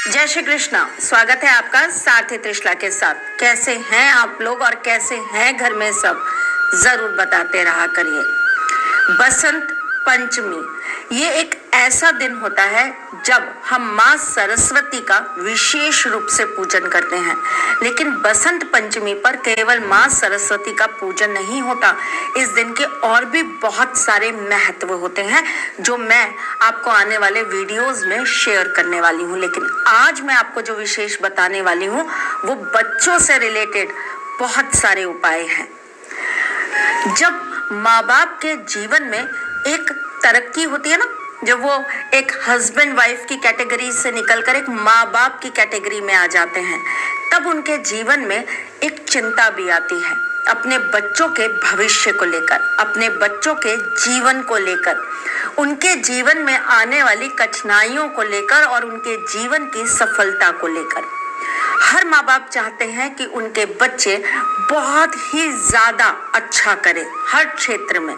जय श्री कृष्णा। स्वागत है आपका सारथी त्रिशला के साथ। कैसे हैं आप लोग और कैसे हैं घर में सब, जरूर बताते रहा करिए। बसंत पंचमी ये एक ऐसा दिन होता है जब हम माँ सरस्वती का विशेष रूप से पूजन करते हैं। लेकिन बसंत पंचमी पर केवल माँ सरस्वती का पूजन नहीं होता, इस दिन के और भी बहुत सारे महत्व होते हैं जो मैं आपको आने वाले वीडियोस में शेयर करने वाली हूँ। लेकिन आज मैं आपको जो विशेष बताने वाली हूँ वो बच्चों से रिलेटेड बहुत सारे उपाय हैं। जब माँ बाप के जीवन में एक तरक्की होती है ना, जब वो एक हस्बैंड वाइफ की कैटेगरी से निकलकर एक माँ बाप की कैटेगरी में आ जाते हैं, तब उनके जीवन में एक चिंता भी आती है अपने बच्चों के भविष्य को लेकर, अपने बच्चों के जीवन को लेकर, उनके जीवन में आने वाली कठिनाइयों को लेकर और उनके जीवन की सफलता को लेकर। हर माँ बाप चाहते हैं कि उनके बच्चे बहुत ही ज्यादा अच्छा करें हर क्षेत्र में,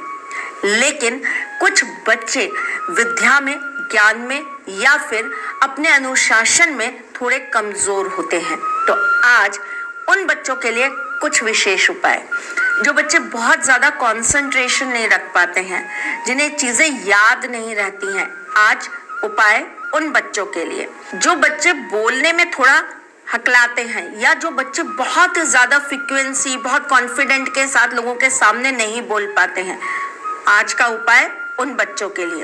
लेकिन कुछ बच्चे विद्या में, ज्ञान में या फिर अपने अनुशासन में थोड़े कमजोर होते हैं। तो आज उन बच्चों के लिए कुछ विशेष उपाय, जो बच्चे बहुत ज्यादा कंसंट्रेशन नहीं रख पाते हैं, जिन्हें चीजें याद नहीं रहती हैं। आज उपाय उन बच्चों के लिए जो बच्चे बोलने में थोड़ा हकलाते हैं या जो बच्चे बहुत ज्यादा फ्रीक्वेंसी, बहुत कॉन्फिडेंट के साथ लोगों के सामने नहीं बोल पाते हैं। आज का उपाय उन बच्चों के लिए।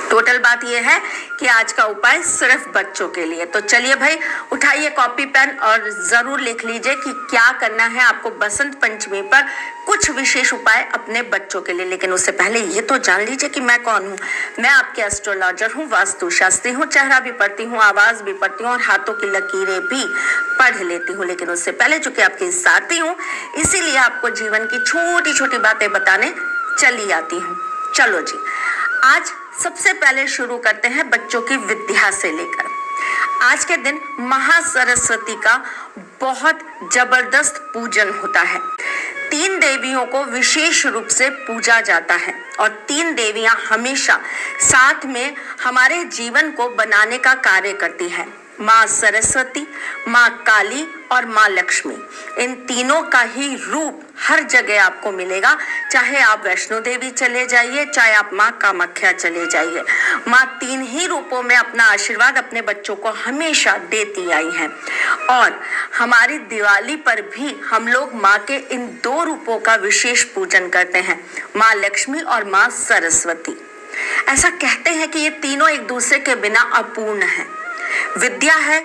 टोटल बात यह है कि आज का उपाय सिर्फ बच्चों के लिए। तो चलिए भाई, उठाइए कॉपी पेन और जरूर लिख लीजिए कि क्या करना है आपको बसंत पंचमी पर कुछ विशेष उपाय अपने बच्चों के लिए। लेकिन उससे पहले ये तो जान लीजिए कि मैं कौन हूँ। मैं आपके एस्ट्रोलॉजर हूँ, वास्तु शास्त्री हूँ, चेहरा भी पढ़ती हूँ, आवाज भी पढ़ती हूँ और हाथों की लकीरें भी पढ़ लेती हूँ। लेकिन उससे पहले चूंकि आपके साथी हूँ, इसीलिए आपको जीवन की छोटी छोटी बातें बताने चली आती हूँ। चलो जी, आज सबसे पहले शुरू करते हैं बच्चों की विद्या से लेकर। आज के दिन महासरस्वती का बहुत जबरदस्त पूजन होता है। 3 देवियों को विशेष रूप से पूजा जाता है और 3 देवियां हमेशा साथ में हमारे जीवन को बनाने का कार्य करती है। माँ सरस्वती, माँ काली और माँ लक्ष्मी। इन तीनों का ही रूप हर जगह आपको मिलेगा, चाहे आप वैष्णो देवी चले जाइए, चाहे आप माँ कामाख्या चले जाइए। माँ 3 ही रूपों में अपना आशीर्वाद अपने बच्चों को हमेशा देती आई हैं। और हमारी दिवाली पर भी हम लोग माँ के इन 2 रूपों का विशेष पूजन करते हैं, माँ लक्ष्मी और माँ सरस्वती। ऐसा कहते हैं कि ये तीनों एक दूसरे के बिना अपूर्ण हैं। विद्या है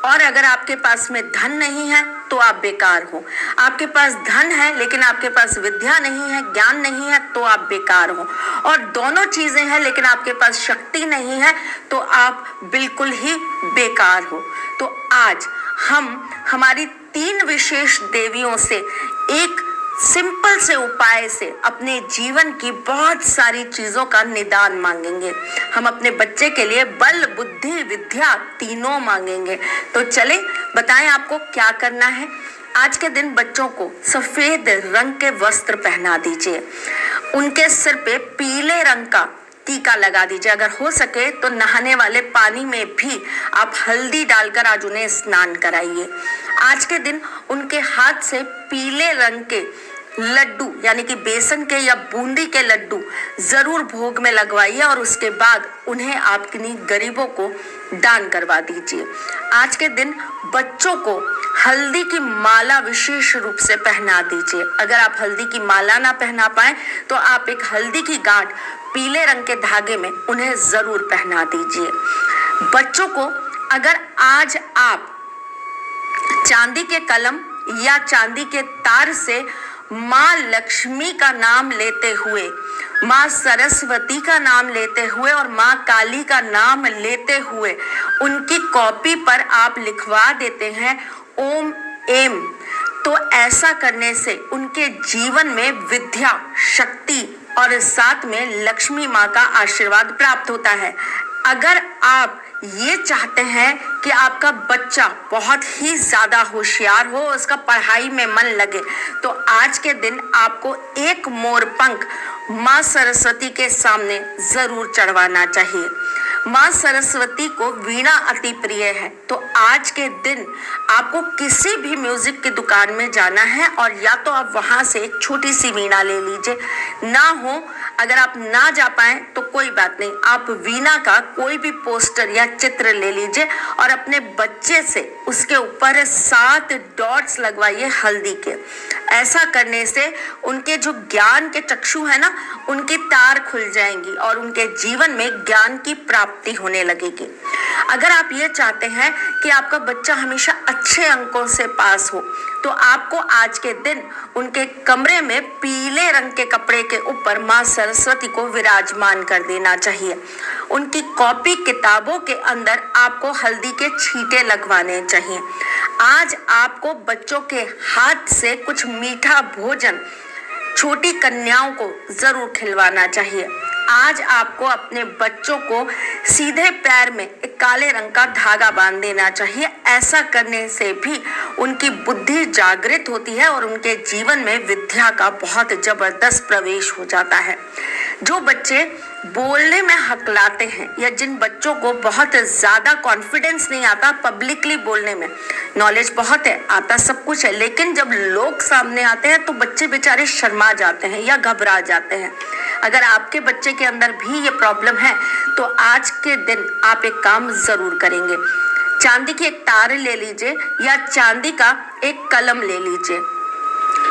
और अगर आपके पास में धन नहीं है तो आप बेकार हो। आपके पास धन है लेकिन आपके पास विद्या नहीं है, ज्ञान नहीं है, तो आप बेकार हो। और दोनों चीजें हैं लेकिन आपके पास शक्ति नहीं है तो आप बिल्कुल ही बेकार हो। तो आज हम हमारी 3 विशेष देवियों से एक सिंपल से उपाय से अपने जीवन की बहुत सारी चीजों का निदान मांगेंगे। हम अपने बच्चे के लिए बल, बुद्धि, विद्या तीनों मांगेंगे। तो चले बताएं आपको क्या करना है। आज के दिन बच्चों को सफेद रंग के वस्त्र पहना दीजिए, उनके सिर पे पीले रंग का टीका लगा दीजिए। अगर हो सके तो नहाने वाले पानी में भी आप हल्दी डालकर आज उन्हें स्नान कराइए। आज के दिन उनके हाथ से पीले रंग के लड्डू यानी कि बेसन के या बूंदी के लड्डू जरूर भोग में लगवाइए और उसके बाद उन्हें आप किन्हीं गरीबों को दान करवा दीजिए। आज के दिन बच्चों को हल्दी की माला विशेष रूप से पहना दीजिए। अगर आप हल्दी की माला ना पहना पाए तो आप एक हल्दी की गांठ पीले रंग के धागे में उन्हें जरूर पहना दीजिए। बच्चों को अगर आज आप चांदी के कलम या चांदी के तार से माँ लक्ष्मी का नाम लेते हुए, माँ सरस्वती का नाम लेते हुए और माँ काली का नाम लेते हुए उनकी कॉपी पर आप लिखवा देते हैं ओम एम, तो ऐसा करने से उनके जीवन में विद्या, शक्ति और साथ में लक्ष्मी माँ का आशीर्वाद प्राप्त होता है। अगर आप ये चाहते हैं कि आपका बच्चा बहुत ही ज्यादा होशियार हो, उसका पढ़ाई में मन लगे, तो आज के दिन आपको एक मोर पंख माँ सरस्वती के सामने जरूर चढ़वाना चाहिए। माँ सरस्वती को वीणा अति प्रिय है, तो आज के दिन आपको किसी भी म्यूजिक की दुकान में जाना है और या तो आप वहां से एक छोटी सी वीणा ले लीजिए, ना हो अगर आप ना जा पाए तो कोई बात नहीं, आप वीणा का कोई भी पोस्टर या चित्र ले लीजिए और अपने बच्चे से उसके ऊपर 7 डॉट्स लगवाइए हल्दी के। ऐसा करने से उनके जो ज्ञान के चक्षु है ना, उनकी तार खुल जाएंगी और उनके जीवन में ज्ञान की प्राप्ति होने लगेगी। अगर आप ये चाहते हैं कि आपका बच्चा हमेशा अच्छे अंकों से पास हो, तो आपको आज के दिन उनके कमरे में पीले रंग के कपड़े के ऊपर माँ सरस्वती को विराजमान कर देना चाहिए। उनकी कॉपी किताबों के अंदर आपको हल्दी के छींटे लगवाने चाहिए। आज आपको बच्चों के हाथ से कुछ मीठा भोजन छोटी कन्याओं को जरूर खिलवाना चाहिए। आज आपको अपने बच्चों को सीधे पैर में एक काले रंग का धागा बांध देना चाहिए। ऐसा करने से भी उनकी बुद्धि जागृत होती है और उनके जीवन में विद्या का बहुत जबरदस्त प्रवेश हो जाता है। जो बच्चे बोलने में हकलाते हैं या जिन बच्चों को बहुत ज़्यादा कॉन्फिडेंस नहीं आता पब्लिकली बोलने में, नॉलेज बहुत है, आता सब कुछ है, लेकिन जब लोग सामने आते हैं तो बच्चे बेचारे शर्मा जाते हैं या घबरा जाते हैं। अगर आपके बच्चे के अंदर भी ये प्रॉब्लम है तो आज के दिन आप एक काम ज़रूर करेंगे। चांदी की एक तार ले लीजिए या चांदी का एक कलम ले लीजिए।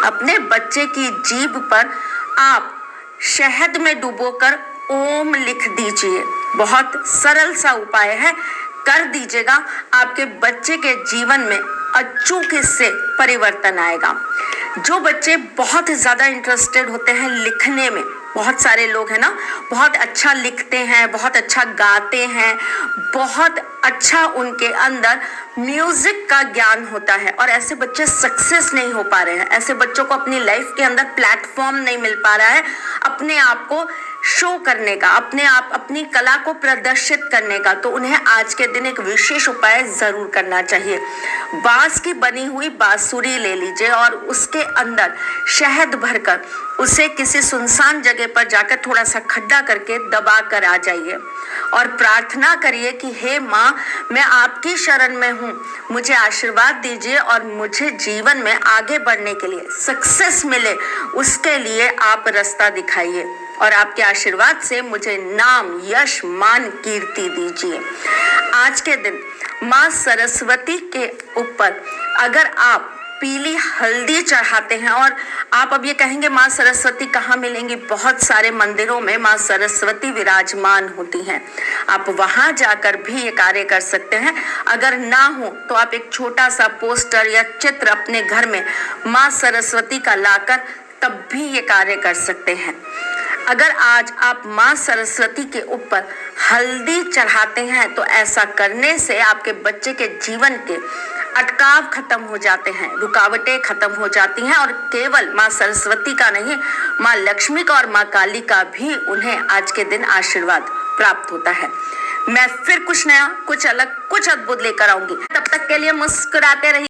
अपने बच्चे की जीभ पर आप शहद में डुबोकर ओम लिख दीजिए। बहुत सरल सा उपाय है, कर दीजिएगा, आपके बच्चे के जीवन में अचूक इससे परिवर्तन आएगा। जो बच्चे बहुत ज़्यादा इंटरेस्टेड होते हैं लिखने में, बहुत सारे लोग हैं ना, बहुत अच्छा लिखते हैं, बहुत अच्छा गाते हैं, बहुत अच्छा उनके अंदर म्यूजिक का ज्ञान होता है और ऐसे बच्चे सक्सेस नहीं हो पा रहे हैं। ऐसे बच्चों को अपनी लाइफ के अंदर प्लेटफॉर्म नहीं मिल पा रहा है अपने आप को शो करने का, अपनी कला को प्रदर्शित करने का। तो उन्हें आज के दिन एक विशेष उपाय जरूर करना चाहिए। बांस की बनी हुई बांसुरी ले लीजिए और उसके अंदर शहद भरकर उसे किसी सुनसान जगह पर जाकर थोड़ा सा खड्डा करके दबा कर आ जाइए और प्रार्थना करिए कि हे माँ, मैं आपकी शरण में हूँ, मुझे आशीर्वाद दीजिए और मुझे जीवन में आगे बढ़ने के लिए सक्सेस मिले, उसके लिए आप रास्ता दिखाइए और आपके आशीर्वाद से मुझे नाम, यश, मान, कीर्ति दीजिए। आज के दिन माँ सरस्वती के ऊपर अगर आप पीली हल्दी चढ़ाते हैं, और आप अब ये कहेंगे माँ सरस्वती कहाँ मिलेंगी, बहुत सारे मंदिरों में माँ सरस्वती विराजमान होती हैं। आप वहाँ जाकर भी ये कार्य कर सकते हैं। अगर ना हो तो आप एक छोटा सा पोस्टर या चित्र अपने घर में माँ सरस्वती का लाकर तब भी ये कार्य कर सकते हैं। अगर आज आप माँ सरस्वती के ऊपर हल्दी चढ़ाते हैं तो ऐसा करने से आपके बच्चे के जीवन के अटकाव खत्म हो जाते हैं, रुकावटें खत्म हो जाती हैं और केवल माँ सरस्वती का नहीं, माँ लक्ष्मी का और माँ काली का भी उन्हें आज के दिन आशीर्वाद प्राप्त होता है। मैं फिर कुछ नया, कुछ अलग, कुछ अद्भुत लेकर आऊंगी। तब तक के लिए मुस्कुराते रहिए।